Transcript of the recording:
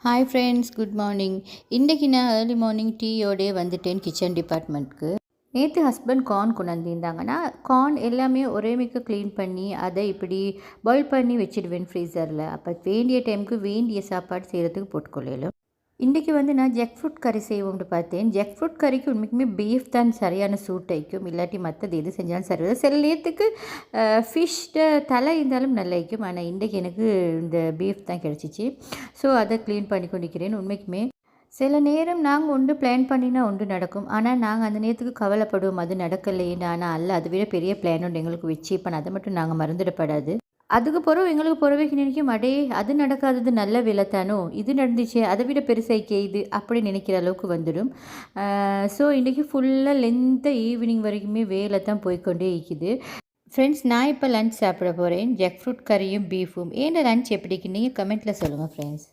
Hi friends, good morning. இன்றைக்கி நான் early morning டீயோடே வந்துட்டேன் கிச்சன் டிபார்ட்மெண்ட்க்கு. நேற்று ஹஸ்பண்ட் கார்ன் கொண்டு வந்திருந்தாங்கன்னா, கார்ன் எல்லாமே ஒரே மிக்க க்ளீன் பண்ணி அதை இப்படி பாயில் பண்ணி வச்சுடுவேன் ஃப்ரீசரில். அப்போ வேண்டிய டைமுக்கு வேண்டிய சாப்பாடு செய்கிறதுக்கு போட்டுக்கொள்ளலும். இன்றைக்கி நான் ஜெக் ஃப்ரூட் கறி செய்வோம்னு பார்த்தேன். ஜெக் ஃப்ரூட் கறிக்கு உண்மைக்குமே பீஃப் தான் சரியான சூட் வைக்கும், இல்லாட்டி மற்றது எது செஞ்சாலும் சரி வரும். சில நேரத்துக்கு ஃபிஷ்ட தலை இருந்தாலும் நல்லா வைக்கும். ஆனால் இன்றைக்கி எனக்கு இந்த பீஃப் தான் கிடச்சிச்சு. ஸோ அதை க்ளீன் பண்ணி கொண்டிருக்கிறேன். உண்மைக்குமே சில நேரம் நாங்கள் ஒன்று பிளான் பண்ணினா ஒன்று நடக்கும். ஆனால் நாங்கள் அந்த நேரத்துக்கு கவலைப்படுவோம் அது நடக்கலைன்னு. ஆனால் அல்ல, அதை விட பெரிய பிளான் ஒன்று எங்களுக்கு வச்சு இப்போ அதை மட்டும் நாங்கள் மறந்துடப்படாது. அதுக்கு பிறகு எங்களுக்கு பிறவைக்கு நினைக்கும், அடே அது நடக்காதது நல்ல வேலைத்தானோ, இது நடந்துச்சு அதை விட பெருசாக இது அப்படி நினைக்கிற அளவுக்கு வந்துடும். ஸோ இன்றைக்கி ஃபுல்லாக லென்த்தாக ஈவினிங் வரைக்குமே வேலை தான் போய்கொண்டே இருக்குது. ஃப்ரெண்ட்ஸ், நான் இப்போ லன்ச் சாப்பிட போகிறேன். ஜெக் ஃப்ரூட் கறியும் பீஃபும். ஏன்னா லன்ச் எப்படிக்கு நீங்கள் கமெண்ட்டில் சொல்லுங்கள் ஃப்ரெண்ட்ஸ்.